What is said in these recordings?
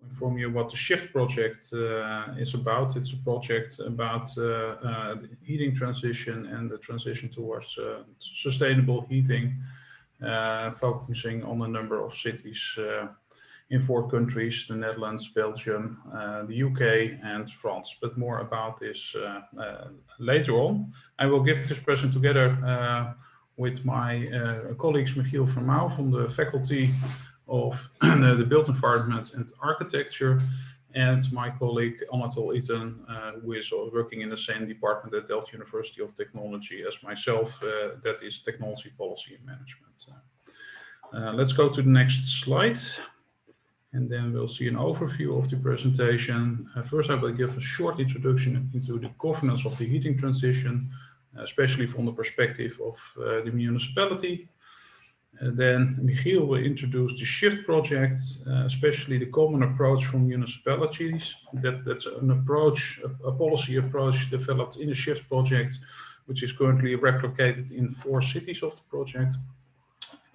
inform you what the SHIFT project is about. It's a project about the heating transition and the transition towards sustainable heating, focusing on a number of cities in 4 countries, the Netherlands, Belgium, the UK and France. But more about this later on. I will give this present together with my colleagues Michiel Fremouw from the Faculty of the Built Environment and Architecture, and my colleague Anatol Itten, who is working in the same department at Delft University of Technology as myself, that is Technology Policy and Management. Let's go to the next slide, and then we'll see an overview of the presentation. First, I will give a short introduction into the governance of the heating transition, especially from the perspective of the municipality. Then Michiel will introduce the SHIFT project, especially the common approach from municipalities. That's an approach, a policy approach developed in the SHIFT project, which is currently replicated in 4 cities of the project.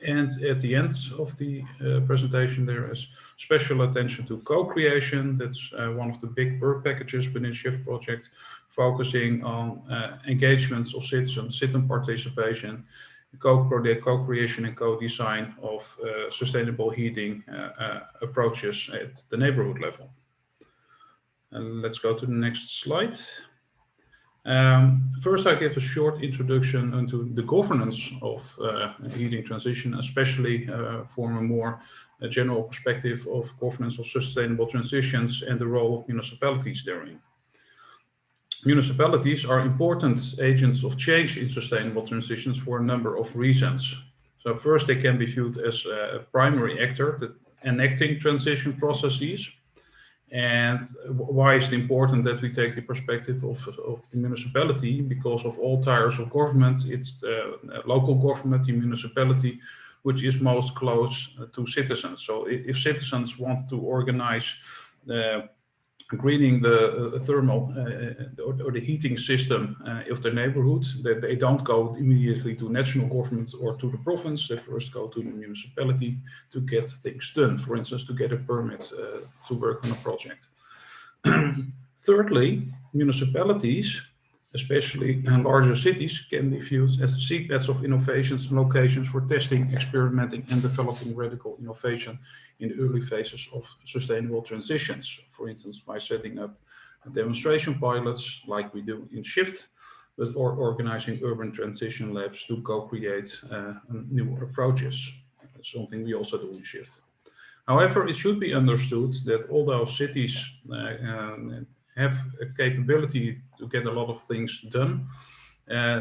And at the end of the presentation, there is special attention to co-creation. That's one of the big work packages within the SHIFT project, focusing on engagements of citizens, citizen participation, co-creation and co-design of sustainable heating approaches at the neighborhood level. And let's go to the next slide. First, I give a short introduction into the governance of heating transition, especially from a more general perspective of governance of sustainable transitions and the role of municipalities therein. Municipalities are important agents of change in sustainable transitions for a number of reasons. So first, they can be viewed as a primary actor that enacting transition processes. And why is it important that we take the perspective of the municipality? Because of all tiers of government, it's the local government, the municipality, which is most close to citizens. So if citizens want to organize greening the thermal or the heating system of their neighborhood, that they don't go immediately to national government or to the province. They first go to the municipality to get things done, for instance, to get a permit to work on a project. Thirdly, municipalities, especially in larger cities, can be viewed as seedbeds of innovations and locations for testing, experimenting and developing radical innovation in the early phases of sustainable transitions. For instance, by setting up demonstration pilots like we do in SHIFT, or organizing urban transition labs to co-create new approaches. That's something we also do in SHIFT. However, it should be understood that although cities have a capability to get a lot of things done,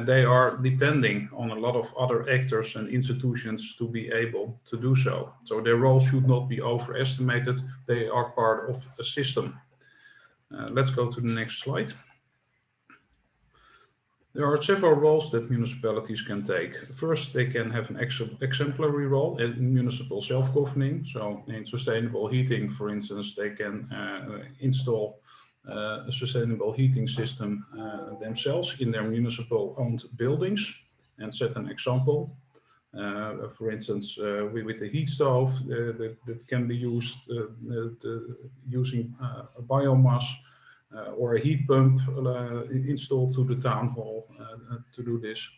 they are depending on a lot of other actors and institutions to be able to do so. So their role should not be overestimated. They are part of a system. Let's go to the next slide. There are several roles that municipalities can take. First, they can have an exemplary role in municipal self-governing. So in sustainable heating, for instance, they can install a sustainable heating system themselves in their municipal owned buildings and set an example. For instance, with the heat stove that can be used using a biomass or a heat pump installed to the town hall to do this,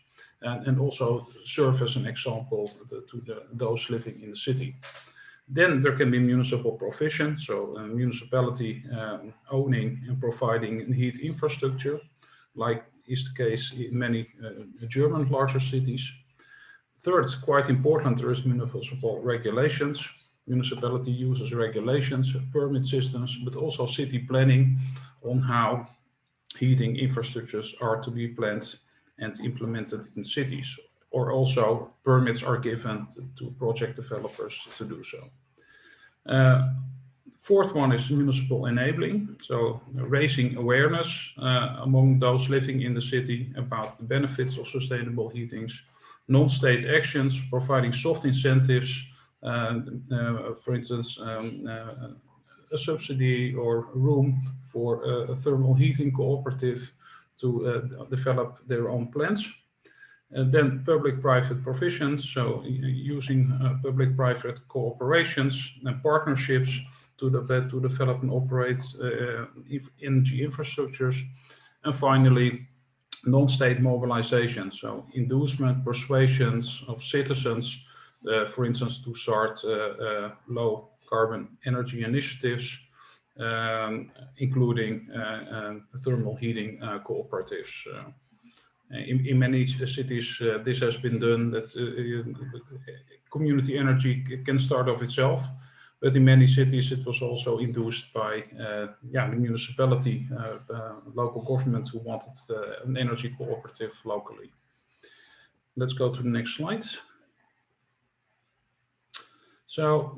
and also serve as an example to those living in the city. Then there can be municipal provision, so a municipality owning and providing heat infrastructure, like is the case in many German larger cities. Third, quite important, there is municipal regulations. Municipality uses regulations, permit systems, but also city planning on how heating infrastructures are to be planned and implemented in cities. Or also permits are given to project developers to do so. Fourth one is municipal enabling, so raising awareness among those living in the city about the benefits of sustainable heatings. Non-state actions, providing soft incentives, for instance, a subsidy or room for a thermal heating cooperative to develop their own plans. And then public-private provisions, so using public-private cooperations and partnerships to develop and operate energy infrastructures. And finally, non-state mobilization, so inducement, persuasions of citizens, for instance, to start low carbon energy initiatives, including thermal heating cooperatives. In many cities, this has been done, that community energy can start off itself, but in many cities it was also induced by the municipality, local government who wanted an energy cooperative locally. Let's go to the next slide. So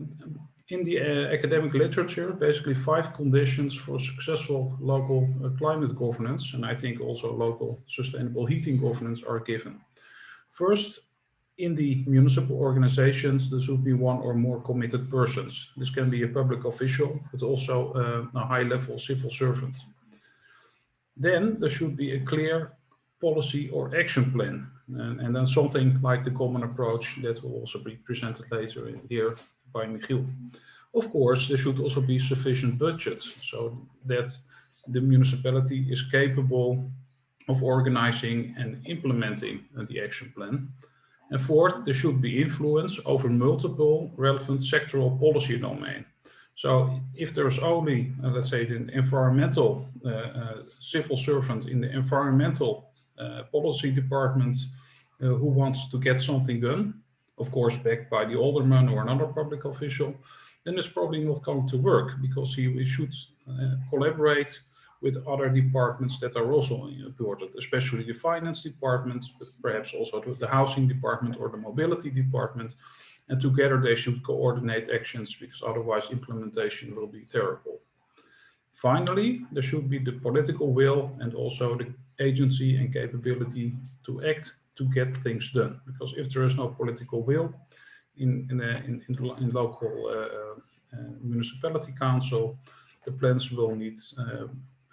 in the academic literature, basically 5 conditions for successful local climate governance, and I think also local sustainable heating governance, are given. First, in the municipal organizations, there should be 1 or more committed persons. This can be a public official, but also a high-level civil servant. Then there should be a clear policy or action plan, and then something like the common approach that will also be presented later here by Michiel. Of course, there should also be sufficient budget so that the municipality is capable of organizing and implementing the action plan. And fourth, there should be influence over multiple relevant sectoral policy domain. So if there's only, let's say, the environmental civil servant in the environmental policy department who wants to get something done, of course backed by the alderman or another public official, then it's probably not going to work, because he should collaborate with other departments that are also important, especially the finance department, but perhaps also the housing department or the mobility department. And together they should coordinate actions, because otherwise implementation will be terrible. Finally, there should be the political will and also the agency and capability to act to get things done. Because if there is no political will in local municipality council, the plans will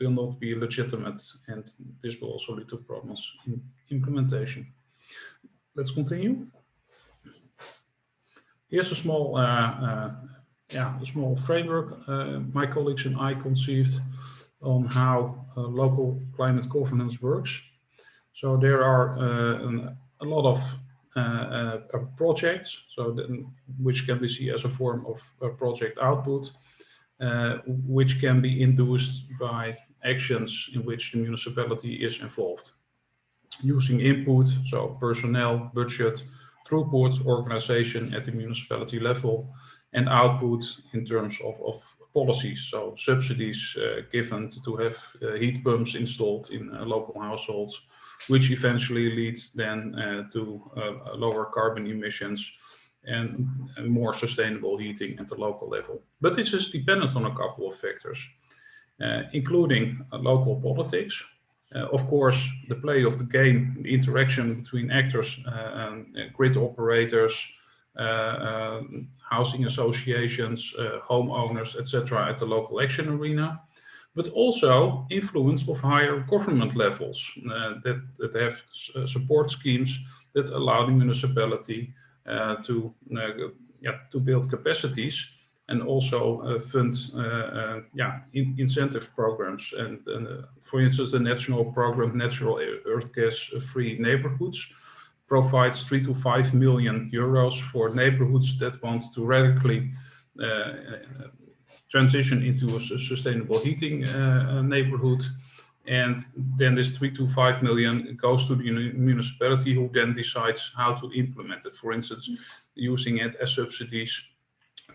not be legitimate, and this will also lead to problems in implementation. Let's continue. Here's a small framework my colleagues and I conceived on how local climate governance works. So there are a lot of projects, which can be seen as a form of project output, which can be induced by actions in which the municipality is involved, using input, so personnel, budget, throughput, organization at the municipality level, and output in terms of policies, so subsidies given to have heat pumps installed in local households, which eventually leads then to lower carbon emissions and more sustainable heating at the local level. But this is dependent on a couple of factors, including local politics. Of course, the play of the game, the interaction between actors, grid operators, housing associations, homeowners, etc. at the local action arena, but also influence of higher government levels that have support schemes that allow the municipality to build capacities and also fund incentive programs. And for instance, the national program, Natural Earth Gas Free Neighborhoods, provides 3 to 5 million euros for neighborhoods that want to radically transition into a sustainable heating neighborhood. And then this 3 to 5 million goes to the municipality, who then decides how to implement it. For instance, using it as subsidies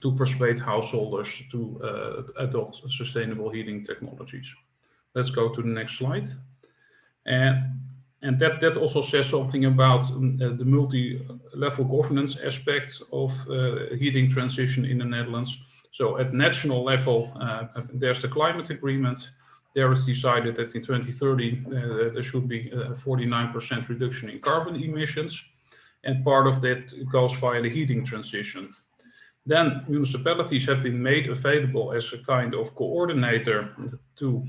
to persuade householders to adopt sustainable heating technologies. Let's go to the next slide. And that also says something about the multi-level governance aspect of heating transition in the Netherlands. So at national level, there's the climate agreement. There is decided that in 2030 there should be a 49% reduction in carbon emissions, and part of that goes via the heating transition. Then municipalities have been made available as a kind of coordinator to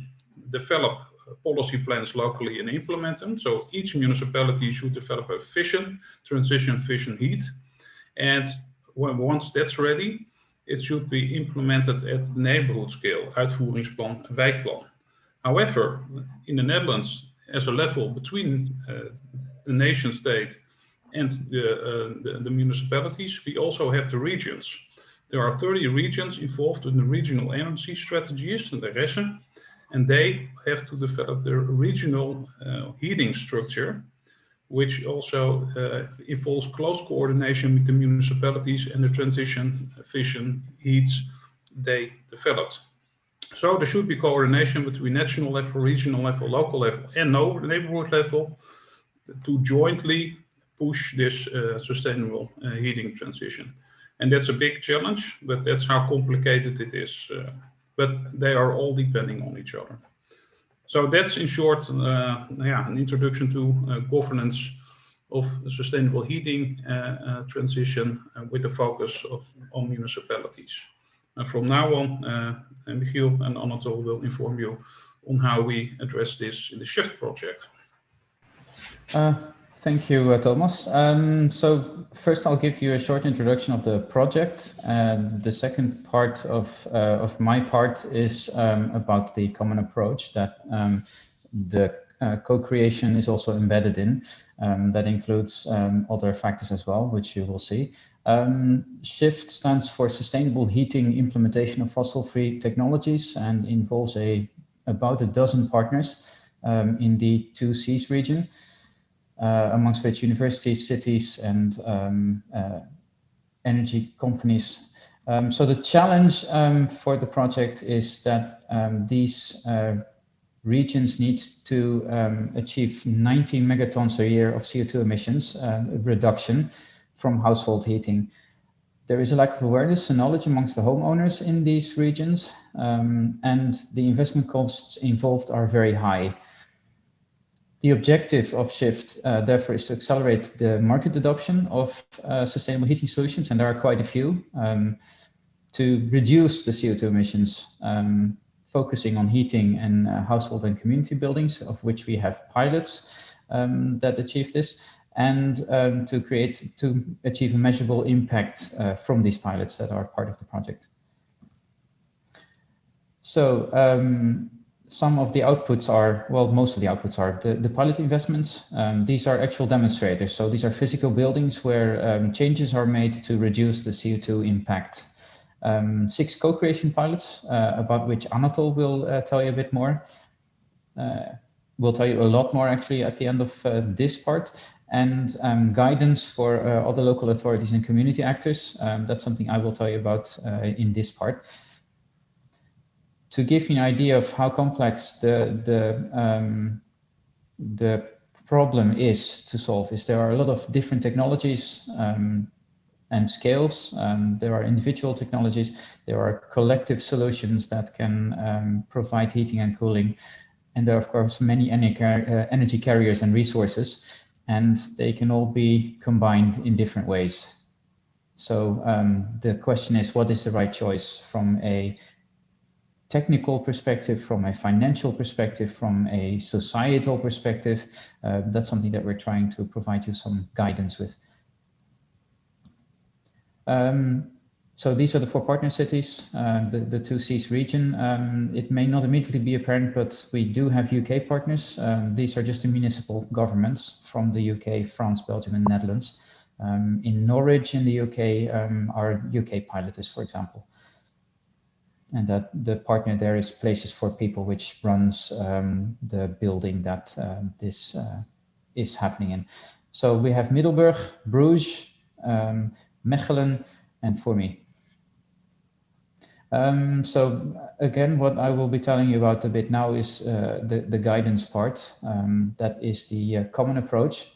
develop policy plans locally and implement them. So each municipality should develop a vision, transition vision heat. And once that's ready, it should be implemented at the neighborhood scale, uitvoeringsplan, wijkplan. However, in the Netherlands, as a level between the nation state and the municipalities, we also have the regions. There are 30 regions involved in the regional energy strategies, the RES'en, and they have to develop their regional heating structure, which also involves close coordination with the municipalities and the transition vision heats they developed. So there should be coordination between national level, regional level, local level, and neighborhood level to jointly push this sustainable heating transition. And that's a big challenge, but that's how complicated it is. But they are all depending on each other. So that's in short, an introduction to governance of sustainable heating transition with the focus on municipalities. From now on, Michiel and Anatol will inform you on how we address this in the SHIFT project. Thank you, Thomas. So first I'll give you a short introduction of the project. The second part of my part is about the common approach that the co-creation is also embedded in. That includes other factors as well, which you will see. SHIFT stands for Sustainable Heating Implementation of Fossil-Free Technologies and involves about a dozen partners in the 2Cs region. Amongst which universities, cities, and energy companies. So the challenge for the project is that these regions need to achieve 19 megatons a year of CO2 emissions reduction from household heating. There is a lack of awareness and knowledge amongst the homeowners in these regions, and the investment costs involved are very high. The objective of SHIFT, therefore, is to accelerate the market adoption of sustainable heating solutions, and there are quite a few, to reduce the CO2 emissions, focusing on heating and household and community buildings, of which we have pilots that achieve this, and to achieve a measurable impact from these pilots that are part of the project. So, some of the outputs are, well, most of the outputs are the pilot investments. These are actual demonstrators. So these are physical buildings where changes are made to reduce the CO2 impact. 6 co-creation pilots, about which Anatol will tell you a bit more. We'll tell you a lot more actually at the end of this part. And guidance for other local authorities and community actors. That's something I will tell you about in this part. To give you an idea of how complex the problem is to solve, there are a lot of different technologies and scales. There are individual technologies. There are collective solutions that can provide heating and cooling. And there are, of course, many energy carriers and resources, and they can all be combined in different ways. So the question is, what is the right choice from a technical perspective, from a financial perspective, from a societal perspective? That's something that we're trying to provide you some guidance with. So these are the 4 partner cities, the 2Cs region. It may not immediately be apparent, but we do have UK partners. These are just the municipal governments from the UK, France, Belgium, and Netherlands. In Norwich in the UK, our UK pilot is, for example. And that the partner there is Places for People, which runs the building that this is happening in. So we have Middelburg, Bruges, Mechelen, and Fourmi. So again, what I will be telling you about a bit now is the guidance part. That is the common approach.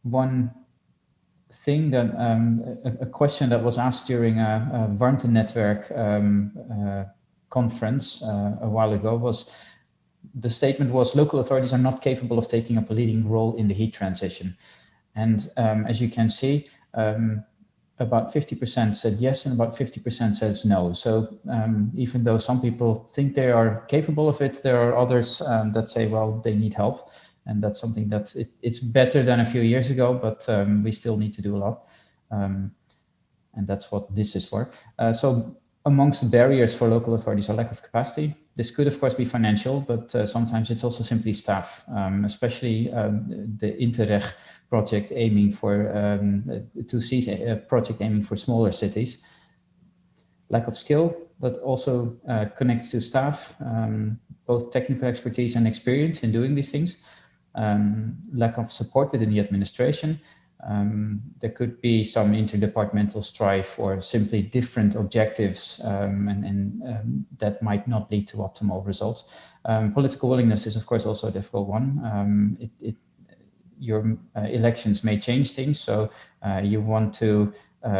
One thing that a question that was asked during a Warmtenetwerk conference a while ago was, the statement was, local authorities are not capable of taking up a leading role in the heat transition. And as you can see, about 50% said yes and about 50% says no. So even though some people think they are capable of it, there are others that say, well, they need help. And that's something that it's better than a few years ago, but we still need to do a lot. and that's what this is for. So amongst the barriers for local authorities are lack of capacity. This could, of course, be financial, but sometimes it's also simply staff, especially the Interreg project aiming for, to see a project aiming for smaller cities. Lack of skill, that also connects to staff, both technical expertise and experience in doing these things. Lack of support within the administration. There could be some interdepartmental strife or simply different objectives, and that might not lead to optimal results. Political willingness is, of course, also a difficult one. Your elections may change things, so you want to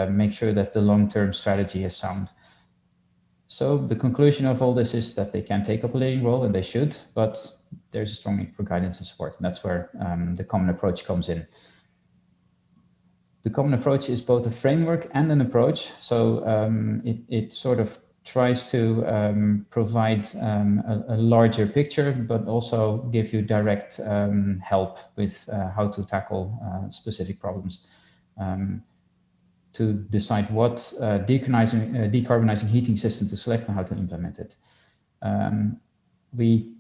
make sure that the long-term strategy is sound. So the conclusion of all this is that they can take up a leading role, and they should, but there's a strong need for guidance and support, and that's where the common approach comes in. The common approach is both a framework and an approach, so it sort of tries to provide a larger picture, but also give you direct help with how to tackle specific problems. To decide what decarbonizing heating system to select and how to implement it. We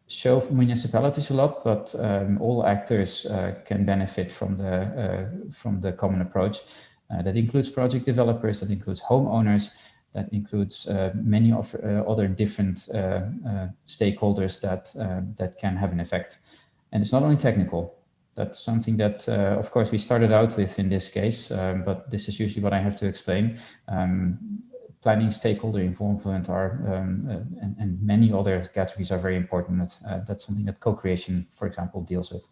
show municipalities a lot, but all actors can benefit from the common approach. That includes project developers, that includes homeowners, that includes many of other different stakeholders that can have an effect. And it's not only technical. That's something that, of course, we started out with in this case, but this is usually what I have to explain. Planning, stakeholder involvement are, and many other categories are very important. That's something that co-creation, for example, deals with.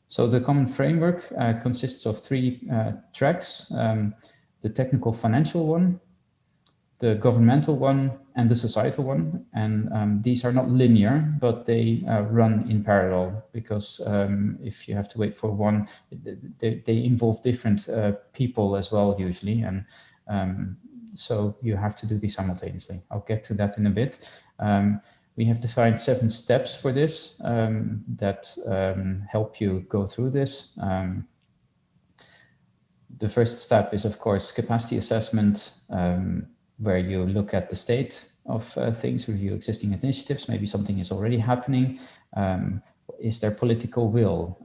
So the common framework consists of three tracks, the technical financial one, the governmental one, and the societal one. And these are not linear, but they run in parallel, because if you have to wait for one, they involve different people as well, usually. And so you have to do these simultaneously. I'll get to that in a bit. We have defined 7 steps for this that help you go through this. The first step is, of course, capacity assessment, where you look at the state of things, review existing initiatives. Maybe something is already happening. Is there political will?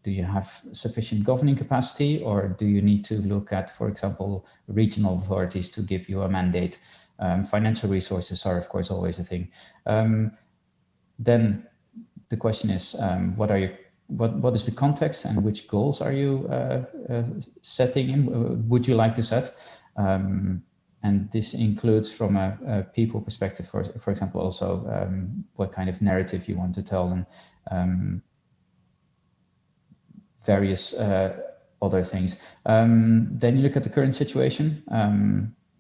Do you have sufficient governing capacity, or do you need to look at, for example, regional authorities to give you a mandate? Financial resources are, of course, always a thing. Then the question is, what is the context and which goals are you setting in? Would you like to set? And this includes, from a people perspective, for example, also what kind of narrative you want to tell, and various other things. Then you look at the current situation.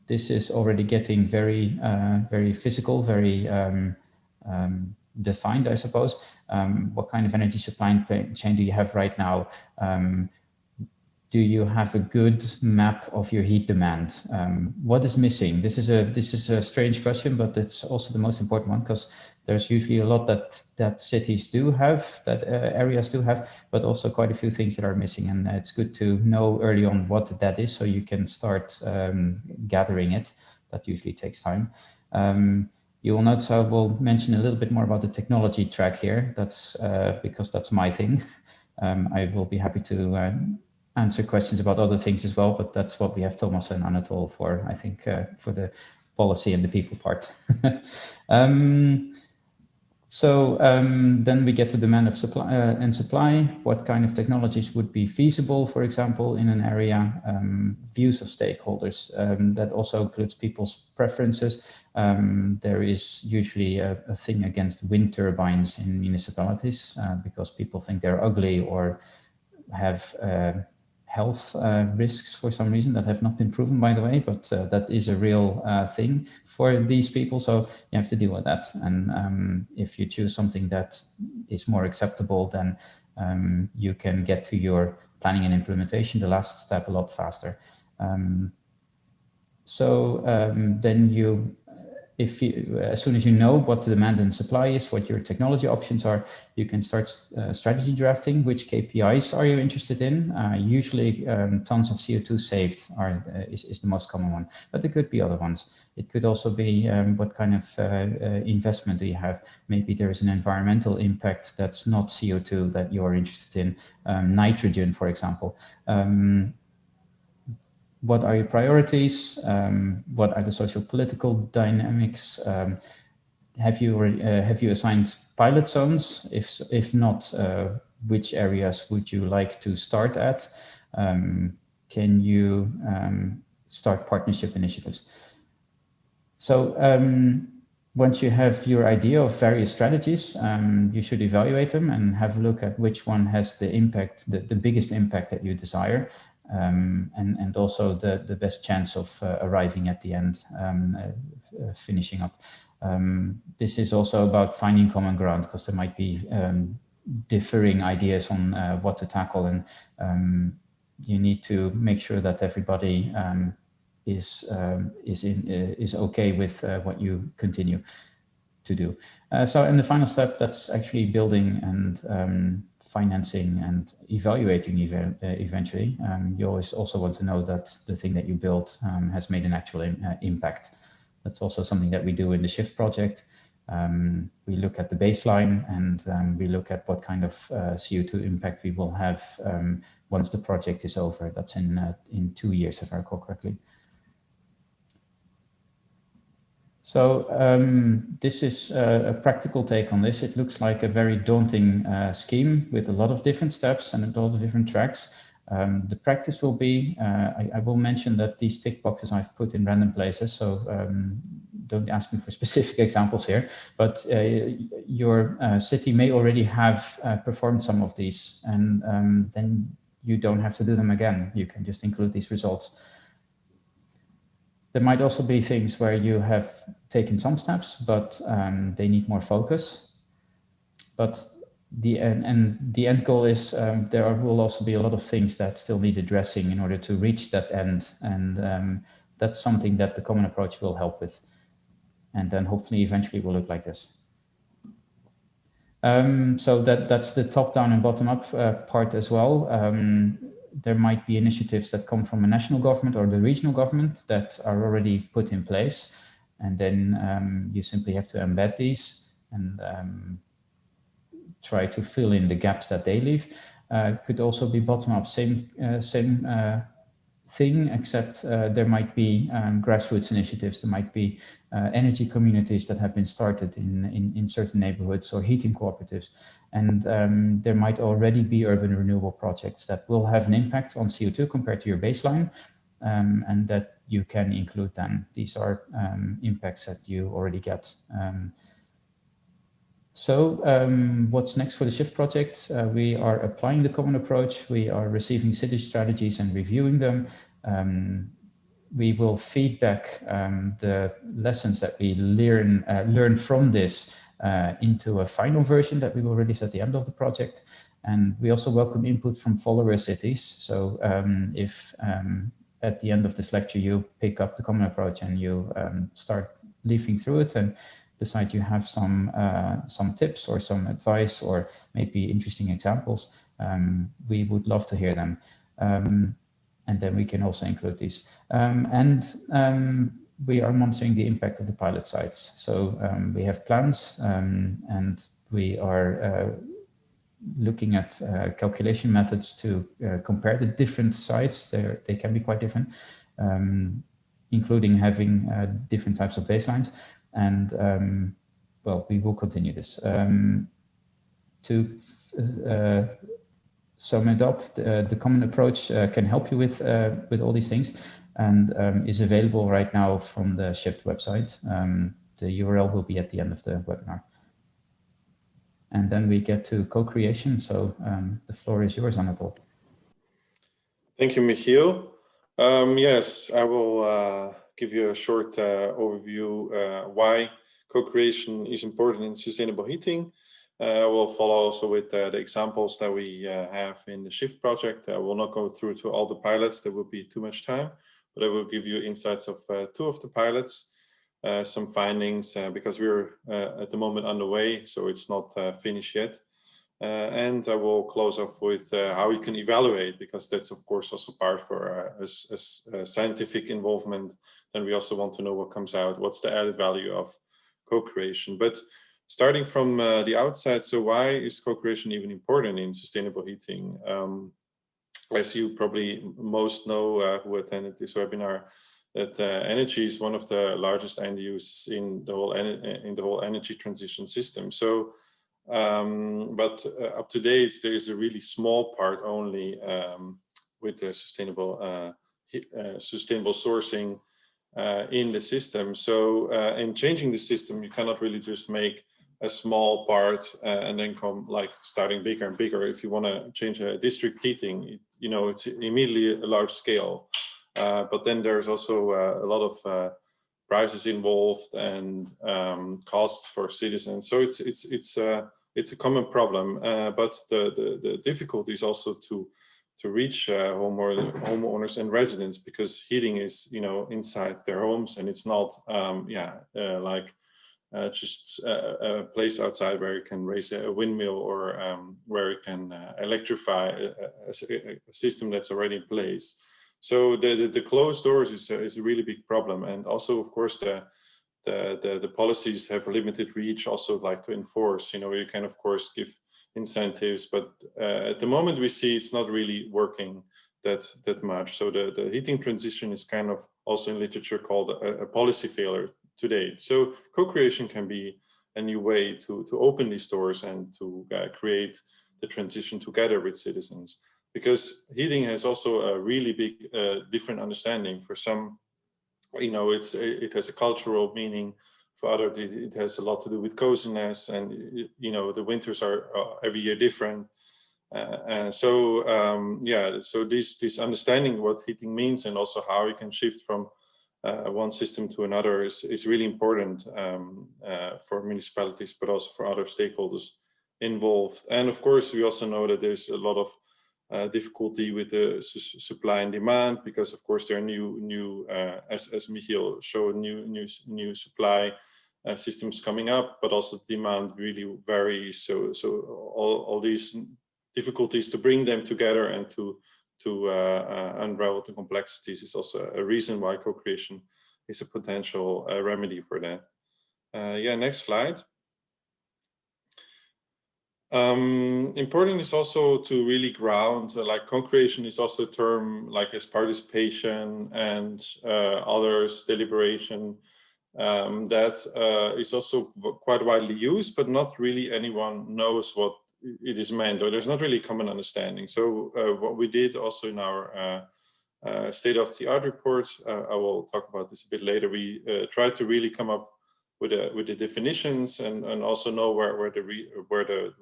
This is already getting very, very physical, very defined, I suppose. What kind of energy supply chain do you have right now? Do you have a good map of your heat demand? What is missing? This is a strange question, but it's also the most important one, because there's usually a lot that cities do have, that areas do have, but also quite a few things that are missing. And it's good to know early on what that is, so you can start gathering it. That usually takes time. You will notice I will mention a little bit more about the technology track here. That's because that's my thing. I will be happy to answer questions about other things as well, but that's what we have Thomas and Anatol for, I think, for the policy and the people part. Then we get to demand of supply and supply. What kind of technologies would be feasible, for example, in an area? Views of stakeholders. That also includes people's preferences. There is usually a thing against wind turbines in municipalities because people think they're ugly or have health risks for some reason that have not been proven, by the way, but that is a real thing for these people. So you have to deal with that. And if you choose something that is more acceptable, then you can get to your planning and implementation, the last step, a lot faster. Then you if you, as soon as you know what the demand and supply is, what your technology options are, you can start strategy drafting. Which KPIs are you interested in? Usually tons of CO2 saved is the most common one, but there could be other ones. It could also be what kind of investment do you have? Maybe there is an environmental impact that's not CO2 that you're interested in, nitrogen, for example. What are your priorities? What are the social political dynamics? Have you assigned pilot zones? If not, which areas would you like to start at? Can you start partnership initiatives? So once you have your idea of various strategies, you should evaluate them and have a look at which one has the impact, the biggest impact that you desire. And also the best chance of arriving at the end, finishing up. This is also about finding common ground, because there might be differing ideas on what to tackle, and you need to make sure that everybody is okay with what you continue to do. So in the final step, that's actually building and financing and evaluating eventually. You always also want to know that the thing that you built has made an actual impact. That's also something that we do in the SHIFT project. We look at the baseline, and we look at what kind of CO2 impact we will have once the project is over. That's in 2 years, if I recall correctly. So this is a practical take on this. It looks like a very daunting scheme with a lot of different steps and a lot of different tracks. The practice will be, I will mention that these tick boxes I've put in random places, so don't ask me for specific examples here, but your city may already have performed some of these, and then you don't have to do them again. You can just include these results. There might also be things where you have taken some steps, but they need more focus. But the end goal is there will also be a lot of things that still need addressing in order to reach that end, and that's something that the common approach will help with. And then hopefully eventually will look like this. So that's the top-down and bottom-up part as well. There might be initiatives that come from a national government or the regional government that are already put in place, and then you simply have to embed these and try to fill in the gaps that they leave. Could also be bottom-up, same thing, except there might be grassroots initiatives. There might be energy communities that have been started in certain neighborhoods, or heating cooperatives. And there might already be urban renewable projects that will have an impact on CO2 compared to your baseline, and that you can include then. These are impacts that you already get. So what's next for the SHIFT project? We are applying the common approach. We are receiving city strategies and reviewing them. We will feedback the lessons that we learn from this into a final version that we will release at the end of the project. And we also welcome input from follower cities. So if at the end of this lecture you pick up the common approach and you start leafing through it and decide you have some tips or some advice or maybe interesting examples, we would love to hear them. And then we can also include these. We are monitoring the impact of the pilot sites. So we have plans, and we are looking at calculation methods to compare the different sites. They can be quite different, including having different types of baselines. And well, we will continue this. To sum it up, the common approach can help you with all these things, and is available right now from the SHIFT website. The URL will be at the end of the webinar. And then we get to co-creation. So the floor is yours, Anatol. Thank you, Michiel. Yes, I will give you a short overview why co-creation is important in sustainable heating. I will follow also with the examples that we have in the SHIFT project. I will not go through to all the pilots, there will be too much time, but I will give you insights of 2 of the pilots. some findings because we're at the moment underway, so it's not finished yet. And I will close off with how you can evaluate, because that's of course also part for scientific involvement. And we also want to know what comes out, what's the added value of co-creation. But starting from the outside, so why is co-creation even important in sustainable heating? As you probably most know who attended this webinar, that energy is one of the largest end uses in the whole energy transition system. So, but up to date, there is a really small part only with the sustainable sourcing in the system. So, in changing the system, you cannot really just make a small part and then come like starting bigger and bigger. If you want to change a district heating, it's immediately a large scale. But then there's also a lot of prices involved and costs for citizens. So it's a common problem. But the difficulty is also to reach homeowners and residents, because heating is inside their homes, and it's not just a place outside where you can raise a windmill or where you can electrify a system that's already in place. So the closed doors is a really big problem. And also, of course, the policies have a limited reach, also like to enforce. You can, of course, give incentives, but at the moment we see it's not really working that much. So the heating transition is kind of also in literature called a policy failure today. So co-creation can be a new way to open these doors and to create the transition together with citizens, because heating has also a really big different understanding. For some, it has a cultural meaning. For others, it has a lot to do with coziness, and the winters are every year different. So this understanding what heating means, and also how you can shift from one system to another is really important for municipalities, but also for other stakeholders involved. And of course, we also know that there's a lot of difficulty with the supply and demand, because of course there are new as Michiel showed, new supply systems coming up, but also the demand really varies. So all these difficulties to bring them together and to unravel the complexities is also a reason why co-creation is a potential remedy for that. Next slide. Important is also to really ground, like co-creation is also a term like as participation and others deliberation that is also quite widely used, but not really anyone knows what it is meant, or there's not really common understanding. So what we did also in our state-of-the-art reports, I will talk about this a bit later, we tried to really come up with the definitions and also know where the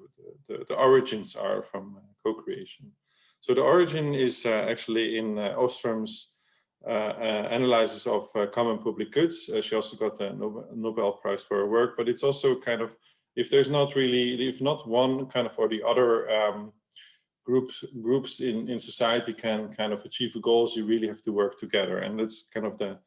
origins are from co-creation. So the origin is actually in Ostrom's analysis of common public goods. She also got the Nobel Prize for her work, but it's also kind of, if not one kind of or the other groups in society can kind of achieve goals, you really have to work together. And that's kind of the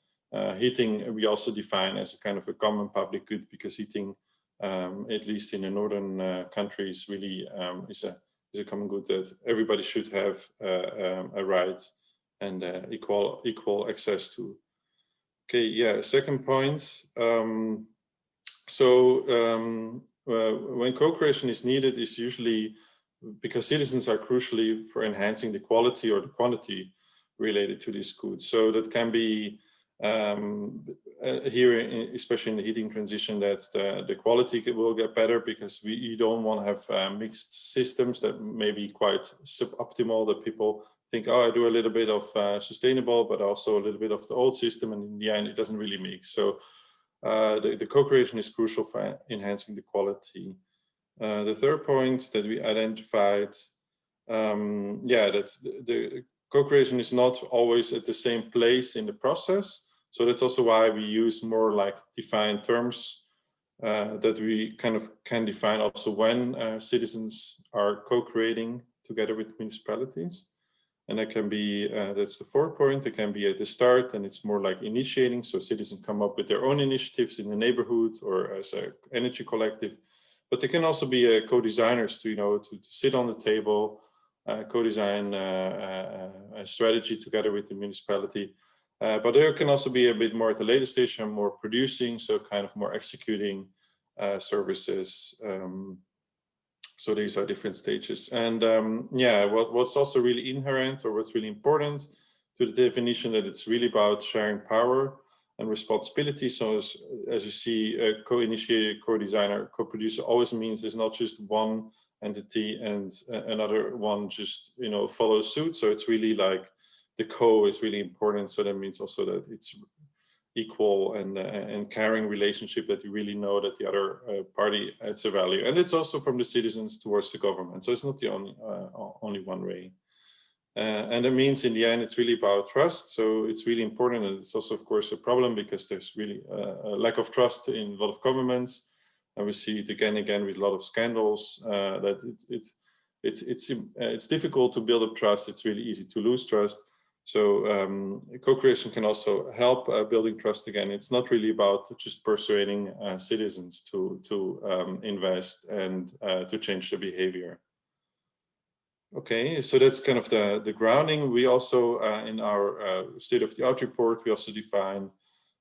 heating we also define as a kind of a common public good, because heating, at least in the northern countries, really is a common good that everybody should have a right and equal access to. Okay, second point. When co-creation is needed, is usually because citizens are crucially for enhancing the quality or the quantity related to these goods. So that can be here, especially in the heating transition, that the quality will get better, because you don't want to have mixed systems that may be quite suboptimal, that people think, oh, I do a little bit of sustainable, but also a little bit of the old system, and in the end, it doesn't really mix. So the co-creation is crucial for enhancing the quality. The third point that we identified, that the co-creation is not always at the same place in the process. So that's also why we use more like defined terms that we kind of can define also when citizens are co-creating together with municipalities. And that can be, that's the 4th point, it can be at the start, and it's more like initiating. So citizens come up with their own initiatives in the neighborhood or as an energy collective. But they can also be co-designers to, to sit on the table, co-design a strategy together with the municipality. But there can also be a bit more at the later stage and more producing, so kind of more executing services. So these are different stages. And yeah, what's also really inherent, or what's really important to the definition, that it's really about sharing power and responsibility. So as you see, a co-initiator, co-designer, co-producer always means it's not just one entity and another one just, follows suit. So it's really like the co is really important. So that means also that it's equal and caring relationship, that you really know that the other party adds a value. And it's also from the citizens towards the government. So it's not the only one way. And that means in the end, it's really about trust. So it's really important. And it's also, of course, a problem because there's really a lack of trust in a lot of governments. And we see it again and again with a lot of scandals, that it's difficult to build up trust. It's really easy to lose trust. So co-creation can also help building trust again. It's not really about just persuading citizens to invest and to change their behavior. Okay, so that's kind of the grounding. We also, in our state-of-the-art report, we also define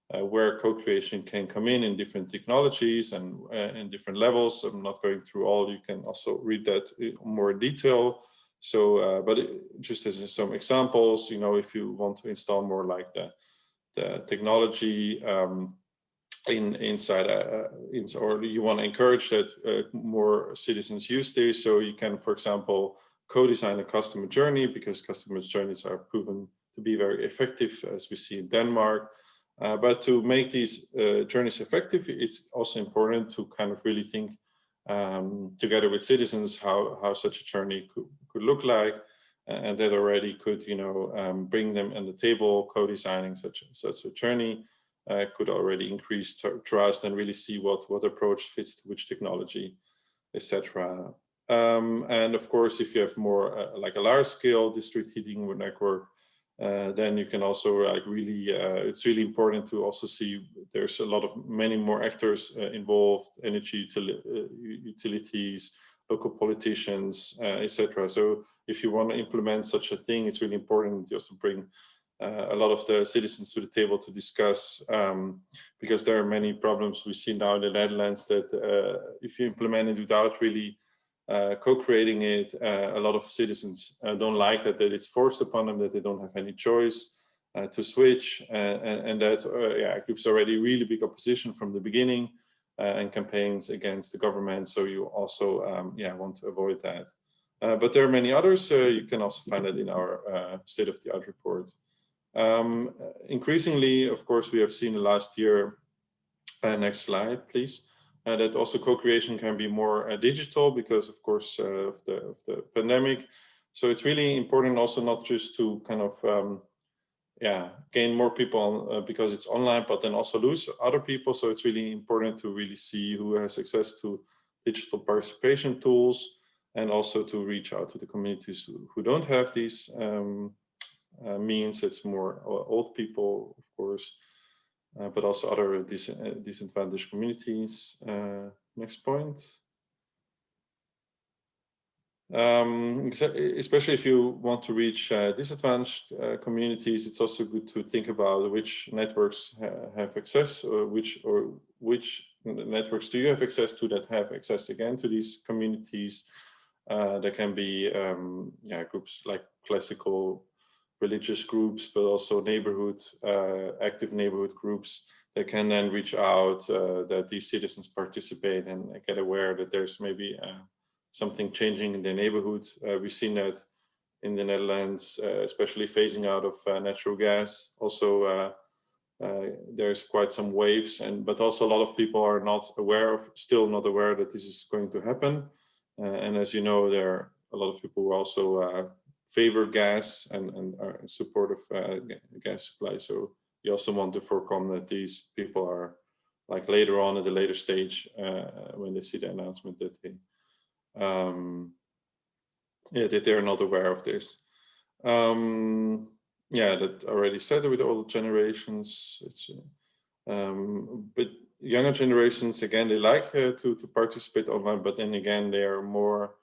where co-creation can come in different technologies and in different levels. I'm not going through all, you can also read that in more detail. So, but just as some examples, if you want to install more like the technology inside, or you want to encourage that more citizens use this, so you can, for example, co-design a customer journey, because customer journeys are proven to be very effective, as we see in Denmark. But to make these journeys effective, it's also important to kind of really think together with citizens how such a journey could look like, and that already could bring them on the table. Co-designing such a journey could already increase trust and really see what approach fits to which technology, etc. And of course, if you have more like a large scale district heating network, then you can also really, it's really important to also see there's many more actors involved, energy utilities, local politicians, etc. So if you want to implement such a thing, it's really important to also bring a lot of the citizens to the table to discuss, because there are many problems we see now in the Netherlands that if you implement it without really co-creating it, a lot of citizens don't like that it's forced upon them, that they don't have any choice to switch, and that gives already really big opposition from the beginning and campaigns against the government. So you also want to avoid that. But there are many others. You can also find it in our state-of-the-art report. Increasingly, of course, we have seen last year. Next slide, please. That also co-creation can be more digital because, of course, of the pandemic. So it's really important also not just to kind of gain more people because it's online, but then also lose other people. So it's really important to really see who has access to digital participation tools, and also to reach out to the communities who don't have these means. It's more old people, of course. But also other disadvantaged communities. Next point. Especially if you want to reach disadvantaged communities, it's also good to think about which networks have access, or which networks do you have access to that have access again to these communities. There can be groups like classical religious groups, but also active neighborhood groups that can then reach out, that these citizens participate and get aware that there's maybe something changing in their neighborhood. We've seen that in the Netherlands, especially phasing out of natural gas. Also, there's quite some waves, but also a lot of people are still not aware that this is going to happen. And as you know, there are a lot of people who also favor gas and are in support of gas supply. So you also want to forecome that these people are like later on at a later stage when they see the announcement that they're not aware of this. Yeah, that already said with all generations. It's but younger generations, again, they like to participate online, but then again, they are more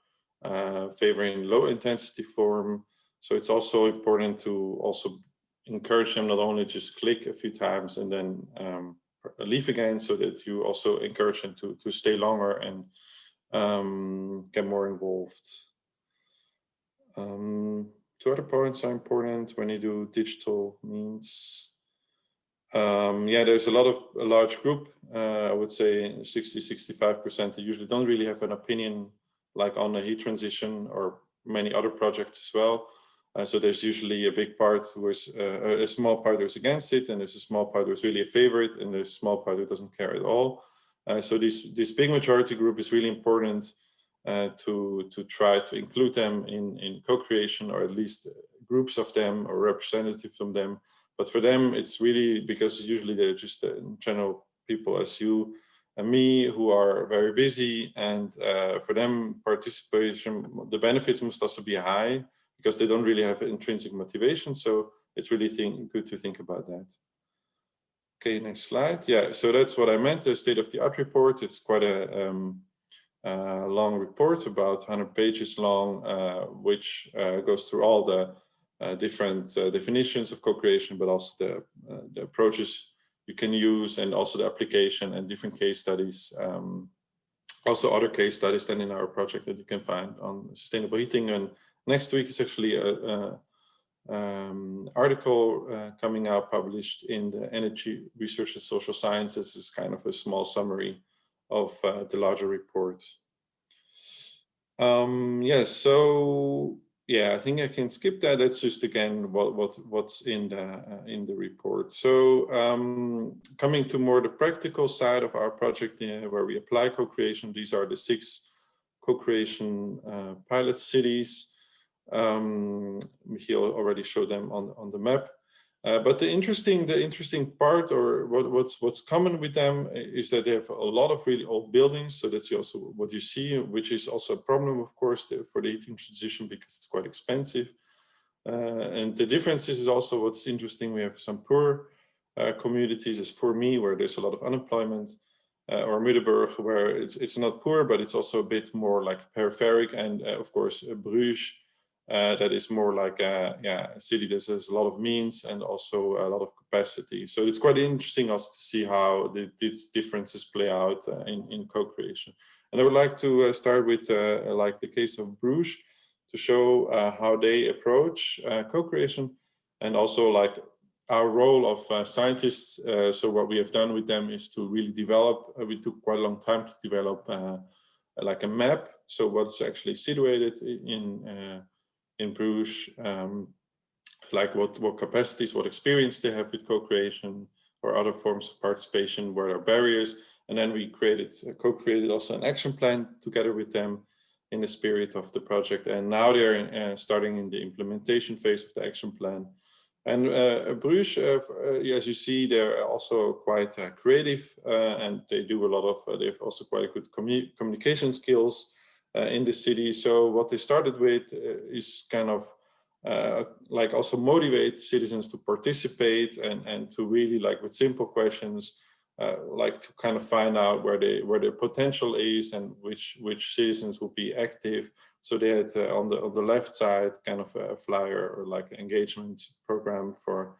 favoring low intensity form. So it's also important to also encourage them not only just click a few times and then leave again, so that you also encourage them to stay longer and get more involved. Two other points are important when you do digital means. Yeah, there's a large group. I would say 60-65%. They usually don't really have an opinion, like on the heat transition or many other projects as well. So there's usually a big part who is a small part who's against it, and there's a small part who's really a favorite, and there's a small part who doesn't care at all. So this big majority group is really important to try to include them in co-creation, or at least groups of them or representatives from them. But for them, it's really because usually they're just general people as you and me who are very busy, and for them participation, the benefits must also be high because they don't really have intrinsic motivation. So it's really good to think about that. Okay, next slide. Yeah, so that's what I meant, the state-of-the-art report. It's quite a long report, about 100 pages long, which goes through all the different definitions of co-creation, but also the approaches you can use, and also the application and different case studies. Also other case studies than in our project that you can find on sustainable heating. And next week is actually a article coming out, published in the Energy Research and Social Sciences. Is kind of a small summary of the larger report. Yes, so yeah, I think I can skip that. That's just again what's in the report. So coming to more the practical side of our project, where we apply co-creation. These are the 6 co-creation pilot cities. Michiel already showed them on the map. But the interesting part, or what's common with them, is that they have a lot of really old buildings. So that's also what you see, which is also a problem, of course, for the heating transition, because it's quite expensive. And the difference is also what's interesting. We have some poor communities, as for me, where there's a lot of unemployment, or Middelburg, where it's not poor, but it's also a bit more like peripheric, and of course Bruges. That is more like a city that has a lot of means and also a lot of capacity. So it's quite interesting also to see how these differences play out in co-creation. And I would like to start with like the case of Bruges, to show how they approach co-creation, and also like our role of scientists. So what we have done with them is to really develop. We took quite a long time to develop like a map. So what's actually situated in Bruges, like what capacities, what experience they have with co-creation or other forms of participation, where there are barriers. And then we co-created also an action plan together with them in the spirit of the project. And now they're starting in the implementation phase of the action plan. And Bruges, as you see, they're also quite creative, and they do a lot of, they have also quite a good communication skills in the city. So what they started with is kind of like also motivate citizens to participate, and to really, like with simple questions, like to kind of find out where their potential is, and which citizens will be active. So they had on the left side kind of a flyer, or like an engagement program for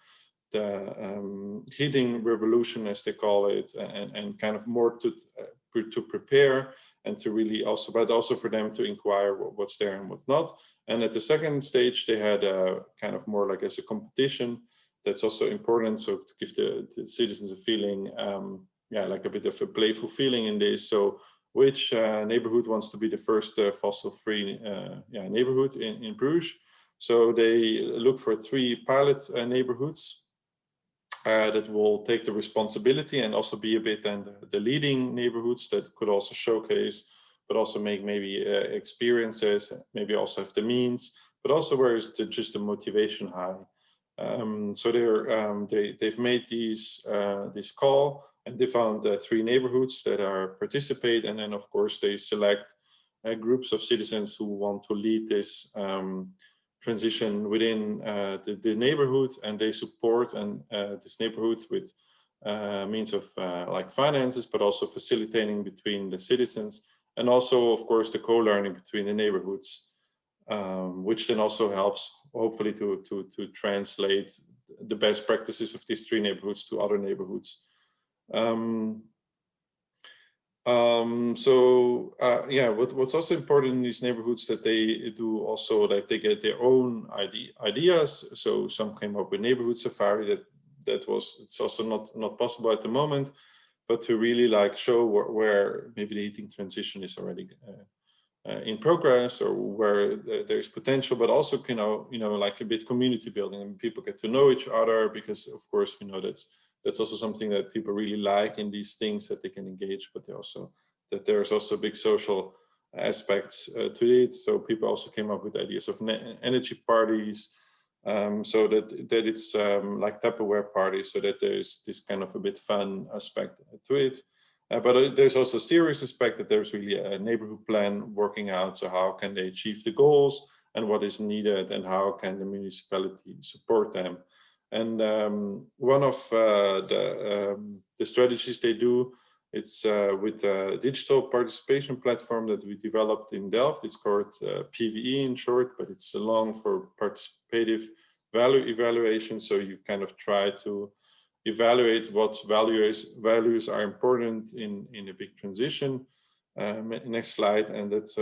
the heating revolution, as they call it, and kind of more to prepare, and to really also, but also for them to inquire what's there and what's not. And at the second stage, they had a kind of more like as a competition. That's also important. So to give the citizens a feeling, like a bit of a playful feeling in this. So which neighborhood wants to be the first fossil-free neighborhood in Bruges? So they look for 3 pilot neighborhoods that will take the responsibility, and also be a bit then the leading neighborhoods that could also showcase, but also make maybe experiences, maybe also have the means, but also where is just the motivation high. So they've made this call, and they found 3 neighborhoods that are participate, and then of course they select groups of citizens who want to lead this transition within the neighborhood, and they support this neighborhood with means of like finances, but also facilitating between the citizens, and also, of course, the co-learning between the neighborhoods, which then also helps, hopefully, to translate the best practices of these 3 neighborhoods to other neighborhoods. Yeah, what's also important in these neighborhoods that they do also, like, they get their own ideas. So some came up with neighborhood safari. It's also not possible at the moment, but to really like show where maybe the heating transition is already in progress, or where there's potential, but also like a bit community building, and people get to know each other, because of course we know that's also something that people really like in these things, that they can engage, but there's also big social aspects to it. So people also came up with ideas of energy parties, so that it's like Tupperware parties, so that there's this kind of a bit fun aspect to it. But there's also a serious aspect, that there's really a neighborhood plan working out. So how can they achieve the goals, and what is needed, and how can the municipality support them? And one of the strategies they do, it's with a digital participation platform that we developed in Delft. It's called PVE in short, but it's long for participative value evaluation. So you kind of try to evaluate what values are important in a big transition. Next slide, and that's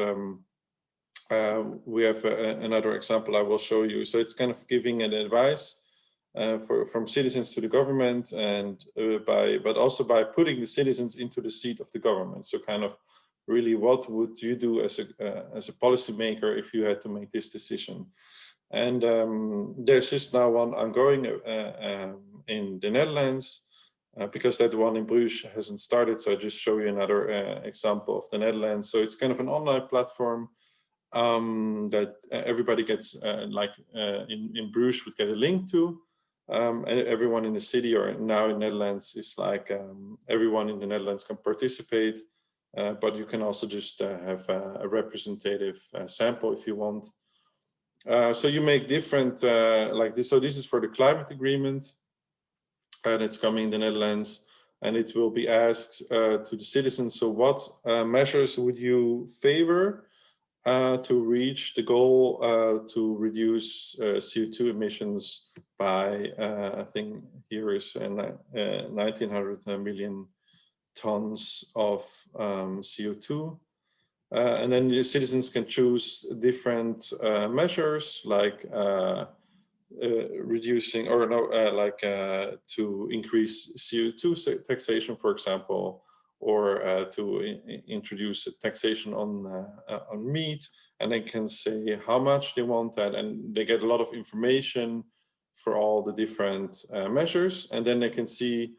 we have another example I will show you. So it's kind of giving an advice from citizens to the government, and but also by putting the citizens into the seat of the government. So kind of really, what would you do as a policymaker if you had to make this decision? And there's just now one ongoing in the Netherlands, because that one in Bruges hasn't started. So I just show you another example of the Netherlands. So it's kind of an online platform that everybody gets, like in Bruges would get a link to. And everyone in the city, or now in Netherlands, is like everyone in the Netherlands can participate, but you can also just have a representative sample if you want. So you make different like this. So this is for the climate agreement, and it's coming in the Netherlands, and it will be asked to the citizens. So what measures would you favor to reach the goal to reduce CO2 emissions by, I think here is 1900 million tons of CO2. And then the citizens can choose different measures, like reducing, or no, like to increase CO2 taxation, for example, or to introduce a taxation on meat, and they can say how much they want that, and they get a lot of information for all the different measures, and then they can see,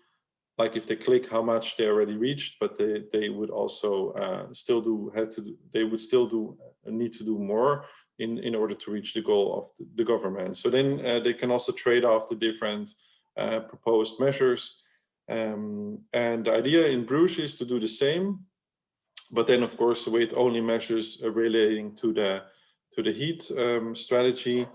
like if they click, how much they already reached, but they would also need to do more in order to reach the goal of the government. So then they can also trade off the different proposed measures. And the idea in Bruges is to do the same, but then of course with only measures relating to the heat strategy.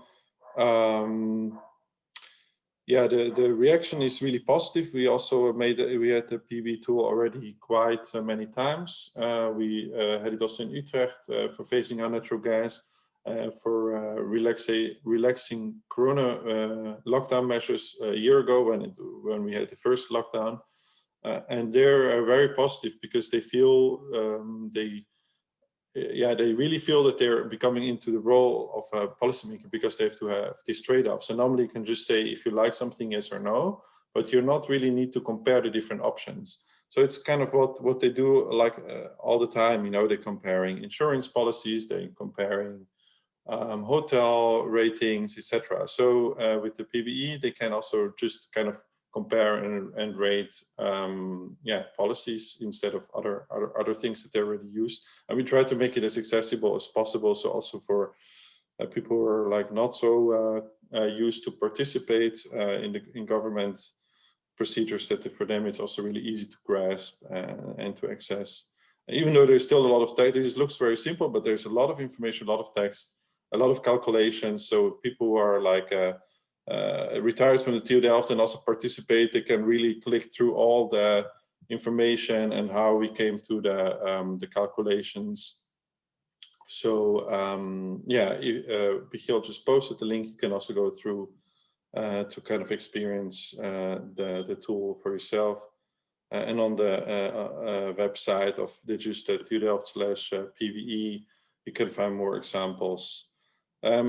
Yeah, the reaction is really positive. We also we had the PV tool already quite many times. We had it also in Utrecht for phasing out natural gas, for relaxing Corona lockdown measures a year ago when we had the first lockdown, and they're very positive because they feel they really feel that they're becoming into the role of a policymaker, because they have to have these trade-offs. So normally you can just say if you like something, yes or no, but you not really need to compare the different options. So it's kind of what they do, like all the time. You know, they're comparing insurance policies, they're comparing hotel ratings, etc. So with the PVE, they can also just kind of compare and rate policies instead of other things that they already use. And we try to make it as accessible as possible. So also for people who are like not so used to participate in government procedures, that for them it's also really easy to grasp and to access. Even though there's still a lot of text, this looks very simple, but there's a lot of information, a lot of text. a lot of calculations. So people who are like retired from the TU Delft and also participate, they can really click through all the information and how we came to the calculations. So yeah, Michiel just posted the link. You can also go through to kind of experience the tool for yourself. And on the website of the TU Delft/PVE, you can find more examples.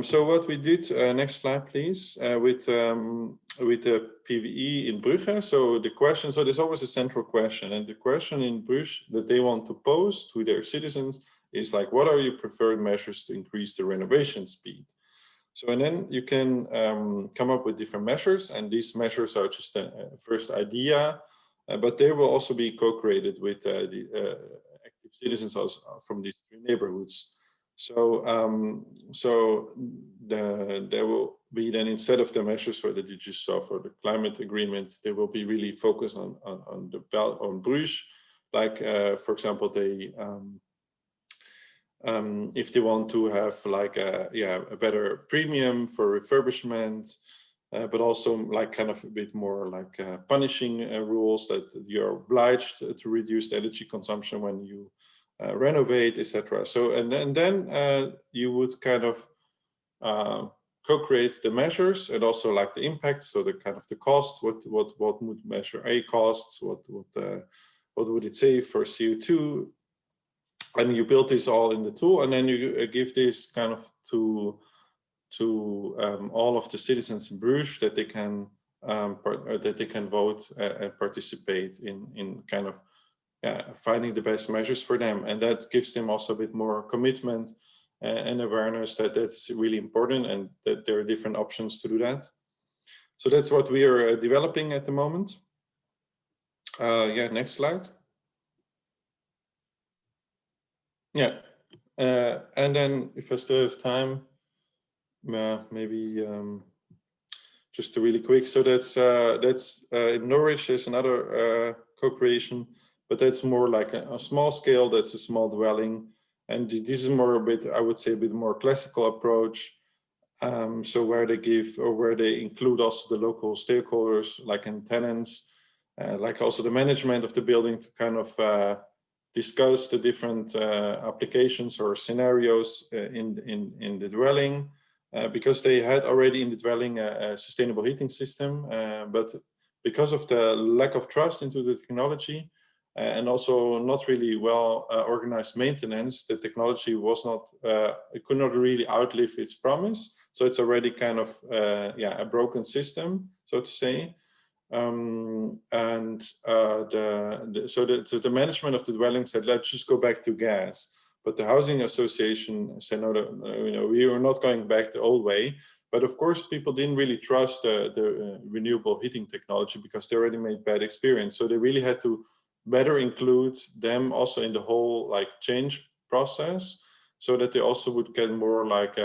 So what we did, next slide please, with the PVE in Brugge. So the question, so there's always a central question, and the question in Brugge that they want to pose to their citizens is like, what are your preferred measures to increase the renovation speed? So, and then you can come up with different measures, and these measures are just a first idea, but they will also be co-created with the active citizens also from these 3 neighborhoods. So, there will be then, instead of the measures that you just saw for the climate agreement, they will be really focused on Bruges, like for example, they if they want to have like a better premium for refurbishment, but also like kind of a bit more like punishing rules that you're obliged to reduce the energy consumption when you renovate, etc. So and then you would kind of co-create the measures and also like the impacts, so the kind of the costs, what would measure A costs, what would it save for CO2, and you build this all in the tool, and then you give this kind of to all of the citizens in Bruges, that they can vote and participate in kind of finding the best measures for them, and that gives them also a bit more commitment and awareness that that's really important, and that there are different options to do that. So that's what we are developing at the moment. Yeah, next slide. Yeah, and then if I still have time, maybe just a really quick. So that's in Norwich. There's another co-creation, but that's more like a small scale. That's a small dwelling, and this is more a bit, I would say, a bit more classical approach. So where they give, or where they include also the local stakeholders, like in tenants, like also the management of the building, to kind of discuss the different applications or scenarios in the dwelling, because they had already in the dwelling a sustainable heating system, but because of the lack of trust into the technology and also not really well organized maintenance, the technology was not, it could not really outlive its promise. So it's already kind of a broken system, so to say. So the management of the dwelling said, let's just go back to gas. But the housing association said, no, we are not going back the old way. But of course, people didn't really trust the renewable heating technology, because they already made bad experience. So they really had to better include them also in the whole like change process, so that they also would get more like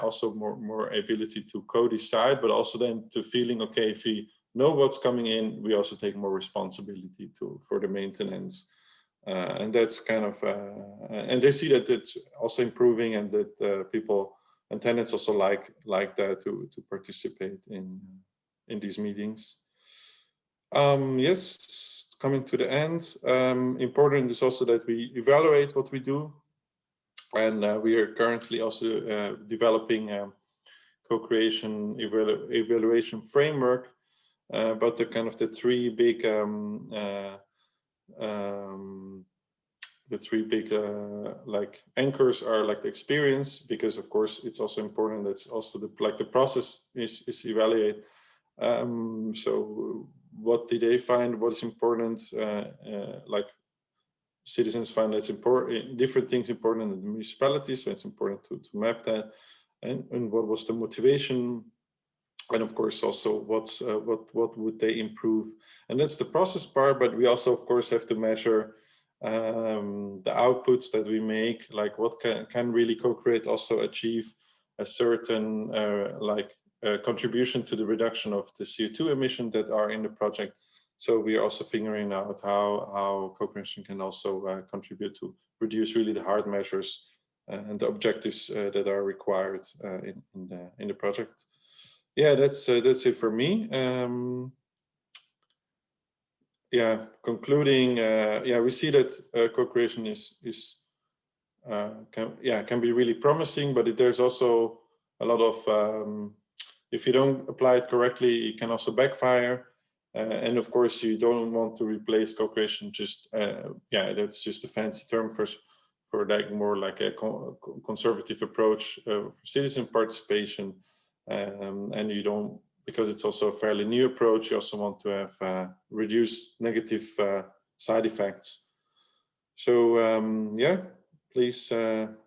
also more ability to co-decide, but also then to feeling, okay, if we know what's coming in, we also take more responsibility for the maintenance, and that's kind of and they see that it's also improving, and that people and tenants also like that to participate in these meetings. Yes, coming to the end, important is also that we evaluate what we do, and we are currently also developing a co-creation evaluation framework. But the kind of the three big like anchors are like the experience, because of course it's also important that's also the process is evaluate. So what did they find? What's important? Like citizens find that's important, different things important in the municipality, so it's important to map that. And what was the motivation? And of course, also what would they improve? And that's the process part, but we also, of course, have to measure the outputs that we make, like what can really co-create also achieve a certain contribution to the reduction of the CO2 emissions that are in the project. So we are also figuring out how co-creation can also contribute to reduce really the hard measures and the objectives that are required in the project. Yeah, that's it for me. Yeah, concluding. Yeah, we see that co-creation can be really promising, but there's also a lot of if you don't apply it correctly, it can also backfire. And of course, you don't want to replace co-creation. Just yeah, that's just a fancy term for like more like a conservative approach for citizen participation. And you don't, because it's also a fairly new approach, you also want to have reduced negative side effects. So yeah, please have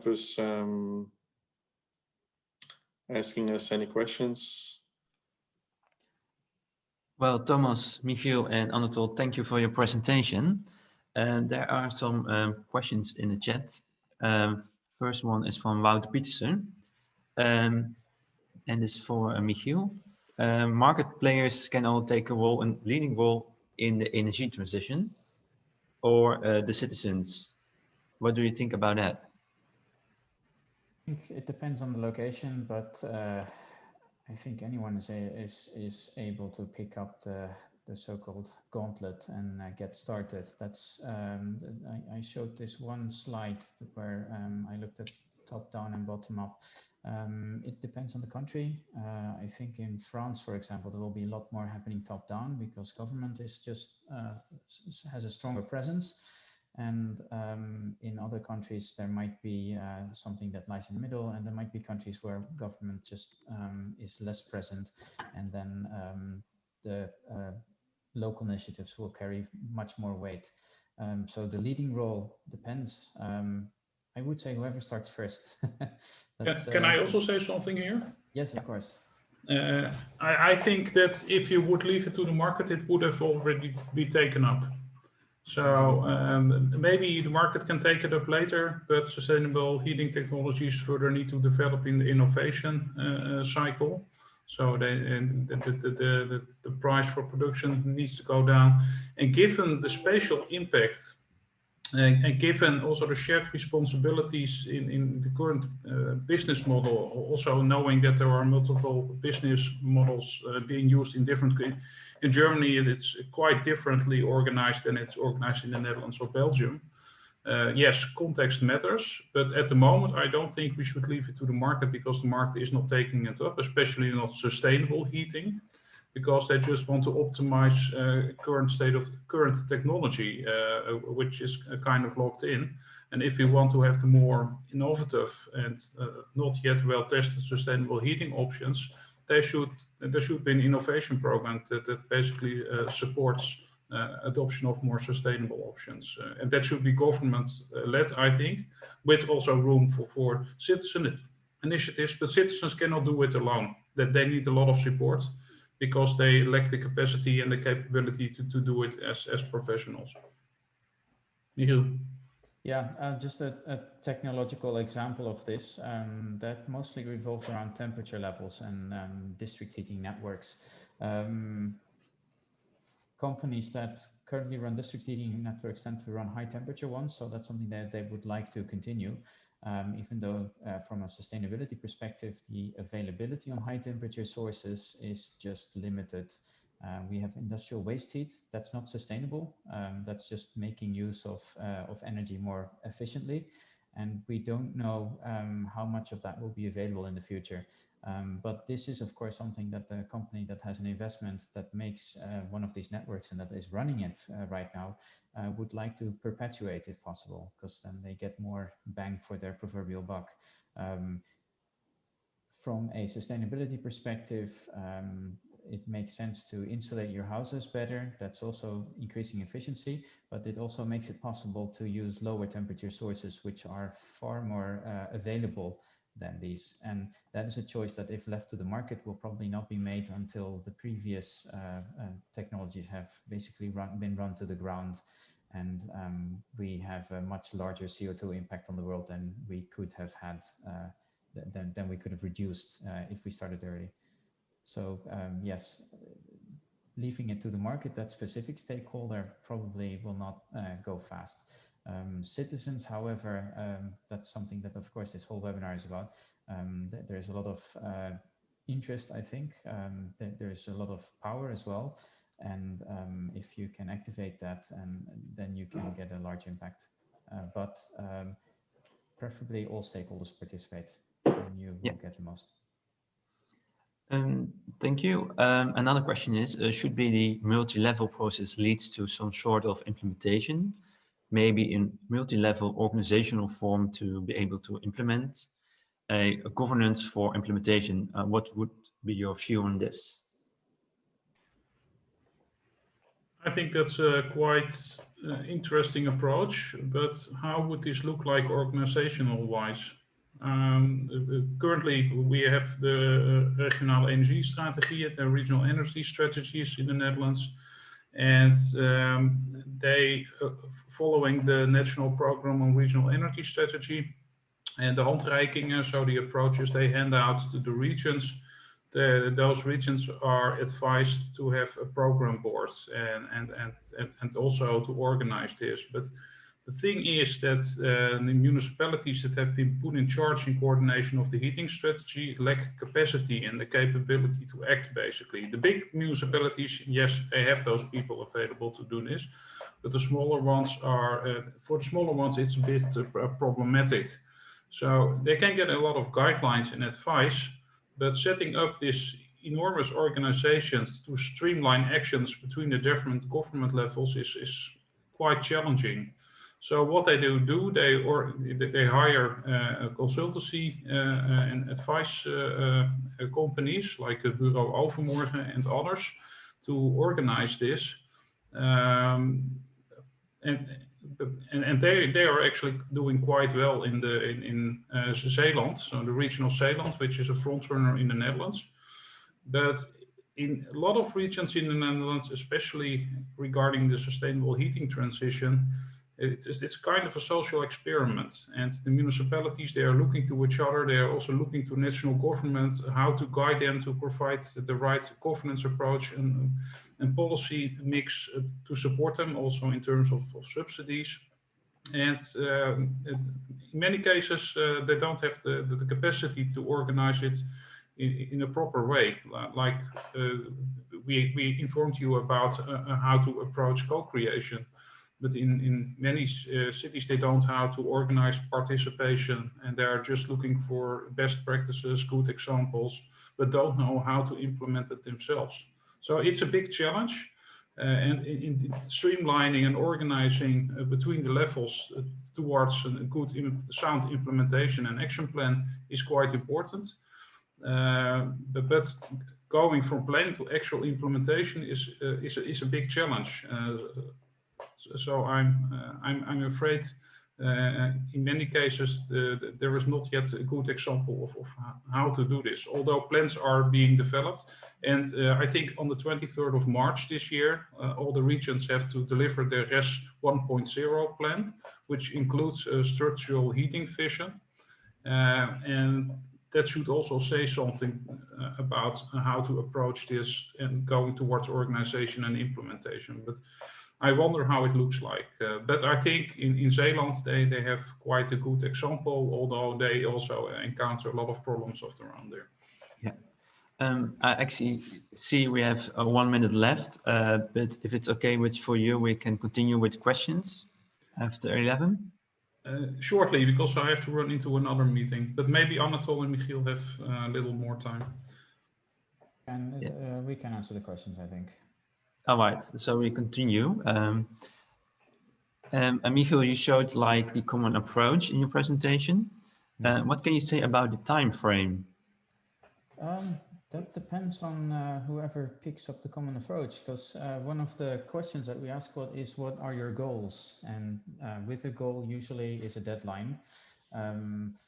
us asking us any questions. Well, Thomas, Michiel, and Anatol, thank you for your presentation. And there are some questions in the chat. First one is from Wouter Pietersen, and this is for Michiel. Market players can all take a role, a leading role in the energy transition, or the citizens. What do you think about that? I think it depends on the location, but I think anyone is able to pick up the so-called gauntlet and get started. That's I showed this one slide where I looked at top down and bottom up. It depends on the country. I think in France, for example, there will be a lot more happening top down because government is just has a stronger presence. And in other countries, there might be something that lies in the middle, and there might be countries where government just is less present, and then the local initiatives will carry much more weight. So the leading role depends. I would say whoever starts first. Can I also say something here? Yes, of course. I think that if you would leave it to the market, it would have already been taken up. So maybe the market can take it up later, but sustainable heating technologies further need to develop in the innovation cycle. So the price for production needs to go down. And given the spatial impact, and given also the shared responsibilities in the current business model, also knowing that there are multiple business models being used in different, in Germany it's quite differently organized than it's organized in the Netherlands or Belgium. Yes, context matters, but at the moment I don't think we should leave it to the market because the market is not taking it up, especially not sustainable heating, because they just want to optimize current technology, which is kind of locked in. And if we want to have the more innovative and not yet well-tested sustainable heating options, there should be an innovation program that basically supports adoption of more sustainable options. And that should be government-led, I think, with also room for citizen initiatives, but citizens cannot do it alone. That they need a lot of support, because they lack the capacity and the capability to do it as professionals. Michiel? Yeah, just a technological example of this that mostly revolves around temperature levels and district heating networks. Companies that currently run district heating networks tend to run high temperature ones, so that's something that they would like to continue. Even though from a sustainability perspective, the availability on high temperature sources is just limited. We have industrial waste heat that's not sustainable. That's just making use of energy more efficiently. And we don't know how much of that will be available in the future. But this is, of course, something that the company that has an investment that makes one of these networks and that is running it right now would like to perpetuate if possible, because then they get more bang for their proverbial buck. From a sustainability perspective, it makes sense to insulate your houses better. That's also increasing efficiency, but it also makes it possible to use lower temperature sources, which are far more available than these. And that is a choice that, if left to the market, will probably not be made until the previous technologies have basically been run to the ground. And we have a much larger CO2 impact on the world than we could have had, than we could have reduced if we started early. So yes, leaving it to the market, that specific stakeholder probably will not go fast. Citizens, however, that's something that, of course, this whole webinar is about. There's a lot of interest, I think. There's a lot of power as well. And if you can activate that, then you can get a large impact. But preferably all stakeholders participate, and you will get the most. Thank you. Another question is, should be the multi-level process leads to some sort of implementation, maybe in multi-level organizational form to be able to implement a governance for implementation? What would be your view on this? I think that's a quite interesting approach, but how would this look like organizational wise? Currently, we have the regionale energiestrategie, the regional energy strategies in the Netherlands, and they following the national program on regional energy strategy and the handreikingen, so the approaches they hand out to the regions. Those regions are advised to have a program board and also to organize this. But the thing is that the municipalities that have been put in charge in coordination of the heating strategy lack capacity and the capability to act, basically. The big municipalities, yes, they have those people available to do this, but the smaller ones are, for the smaller ones, it's a bit problematic. So they can get a lot of guidelines and advice, but setting up these enormous organizations to streamline actions between the different government levels is quite challenging. So what they do, they hire consultancy and advice companies like Bureau Overmorgen and others to organize this. And they are actually doing quite well in Zeeland, so the region of Zeeland, which is a front runner in the Netherlands. But in a lot of regions in the Netherlands, especially regarding the sustainable heating transition, it's kind of a social experiment. And the municipalities, they are looking to each other. They are also looking to national government, how to guide them to provide the right governance approach and policy mix to support them also in terms of subsidies. And in many cases, they don't have the capacity to organize it in a proper way. Like we informed you about how to approach co-creation. But in many cities, they don't know how to organize participation, and they are just looking for best practices, good examples, but don't know how to implement it themselves. So it's a big challenge, and in streamlining and organizing between the levels towards a good sound implementation and action plan is quite important. But going from plan to actual implementation is a big challenge. So I'm afraid in many cases there is not yet a good example of how to do this, although plans are being developed. And I think on the 23rd of March this year, all the regions have to deliver their RES 1.0 plan, which includes a structural heating vision. And that should also say something about how to approach this and going towards organization and implementation. But I wonder how it looks like. But I think in Zeeland, they have quite a good example, although they also encounter a lot of problems of their own there. Yeah. I actually see we have 1 minute left, but if it's okay for you, we can continue with questions after 11. Shortly, because I have to run into another meeting, but maybe Anatol and Michiel have a little more time. And we can answer the questions, I think. All right, so we continue. And Michiel, you showed like the common approach in your presentation. What can you say about the time frame? That depends on whoever picks up the common approach, because one of the questions that we ask is what are your goals? And with a goal usually is a deadline.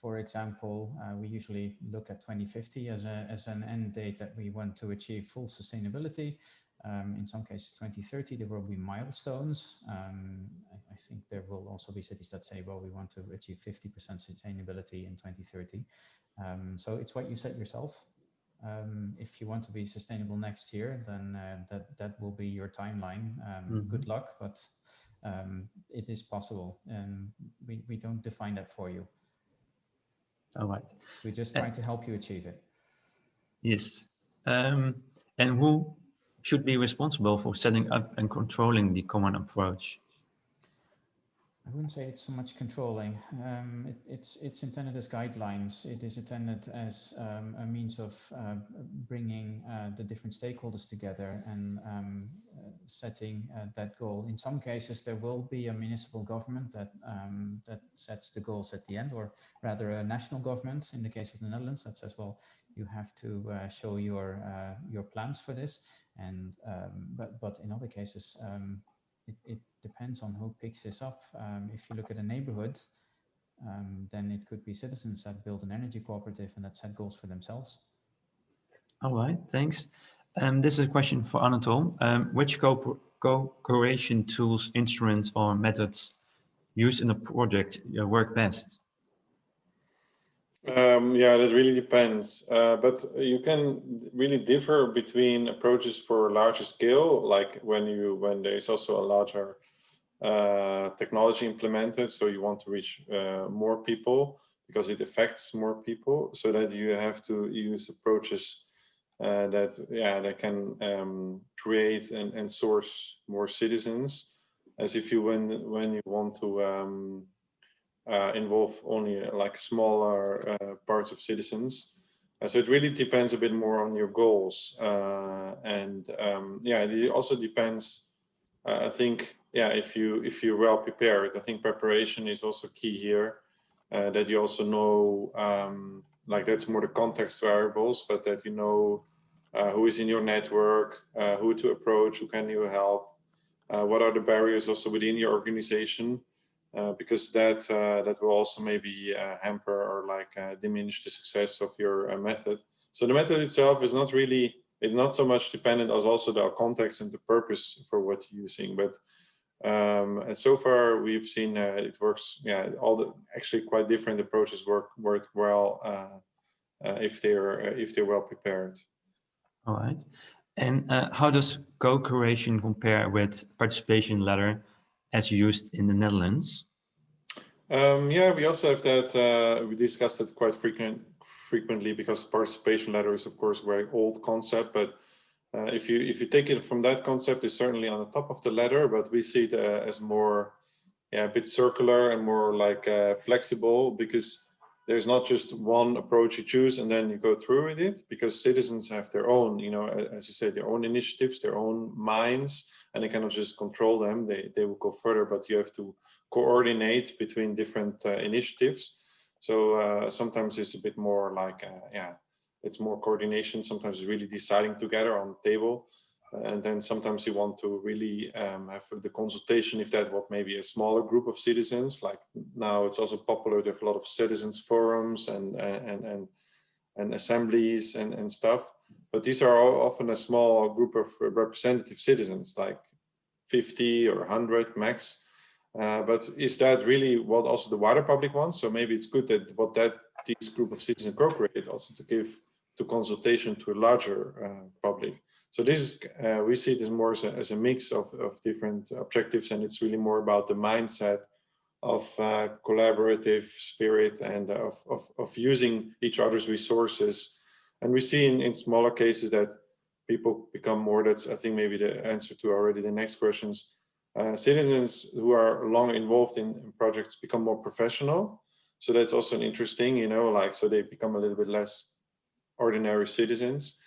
For example, we usually look at 2050 as an end date that we want to achieve full sustainability. In some cases, 2030, there will be milestones. I think there will also be cities that say, well, we want to achieve 50% sustainability in 2030. So it's what you set yourself. If you want to be sustainable next year, then that will be your timeline. Good luck, but it is possible, and we don't define that for you. All right. We just try to help you achieve it. Yes. And who should be responsible for setting up and controlling the common approach? I wouldn't say it's so much controlling. It's intended as guidelines. It is intended as a means of bringing the different stakeholders together and setting that goal. In some cases, there will be a municipal government that that sets the goals at the end, or rather a national government. In the case of the Netherlands, that says, well, you have to show your plans for this. And but in other cases, it depends on who picks this up. If you look at a neighborhood, then it could be citizens that build an energy cooperative and that set goals for themselves. All right, thanks. This is a question for Anatol. Which co-creation tools, instruments, or methods used in a project work best? Yeah, that really depends. But you can really differ between approaches for larger scale, like when there's also a larger technology implemented, so you want to reach more people because it affects more people, so that you have to use approaches that can create and source more citizens, as if when you want to involve only like smaller parts of citizens. So it really depends a bit more on your goals, and it also depends. I think if you're well prepared. I think preparation is also key here. That you also know, like that's more the context variables, but that you know who is in your network, who to approach, who can you help, what are the barriers also within your organization. Because that will also maybe hamper or diminish the success of your method. So the method itself is not so much dependent as also the context and the purpose for what you're using. But and so far we've seen it works. Yeah, actually quite different approaches work well if they're well prepared. All right. And how does co-creation compare with participation ladder as used in the Netherlands? We also have that. We discussed it quite frequently because participation ladder is of course a very old concept. But if you take it from that concept, it's certainly on the top of the ladder. But we see it as more, a bit circular and more like flexible, because there's not just one approach you choose and then you go through with it, because citizens have their own, as you said, their own initiatives, their own minds, and they cannot just control them. They will go further, but you have to coordinate between different initiatives. So sometimes it's a bit more like, it's more coordination. Sometimes it's really deciding together on the table. And then sometimes you want to really have the consultation, if that what maybe a smaller group of citizens. Like now it's also popular to have a lot of citizens forums and assemblies and stuff. But these are often a small group of representative citizens, like 50 or 100 max. But is that really what also the wider public wants? So maybe it's good that this group of citizens co-create also to give to consultation to a larger public. So this is, we see this more as a mix of different objectives, and it's really more about the mindset of collaborative spirit and of using each other's resources. And we see in smaller cases that people become more, that's I think maybe the answer to already the next questions. Citizens who are long involved in projects become more professional. So that's also an interesting, so they become a little bit less ordinary citizens.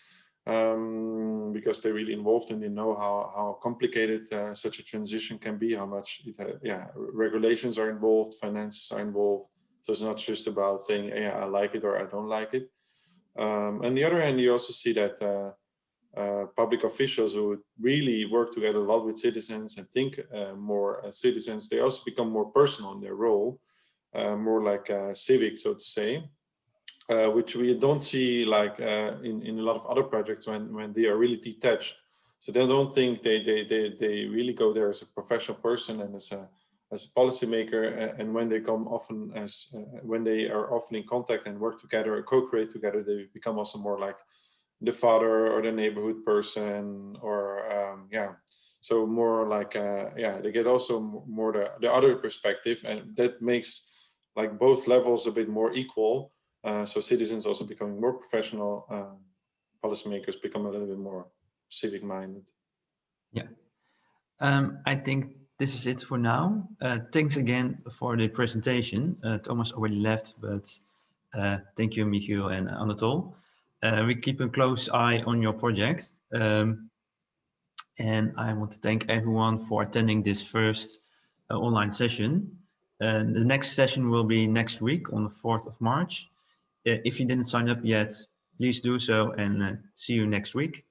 Because they're really involved and they know how complicated such a transition can be, how much regulations are involved, finances are involved. So it's not just about saying, I like it or I don't like it. On the other hand, you also see that public officials who really work together a lot with citizens and think more as citizens, they also become more personal in their role, more like civic, so to say. Which we don't see like in a lot of other projects when they are really detached. So they don't think they really go there as a professional person and as a policymaker. And when they come often when they are often in contact and work together or co-create together, they become also more like the father or the neighborhood person or So more like, yeah, they get also more the other perspective, and that makes like both levels a bit more equal. So citizens also becoming more professional, policymakers become a little bit more civic minded. Yeah, I think this is it for now. Thanks again for the presentation. Thomas already left, but thank you, Michiel and Anatol. We keep a close eye on your project. And I want to thank everyone for attending this first online session. The next session will be next week on the 4th of March. If you didn't sign up yet, please do so, and see you next week.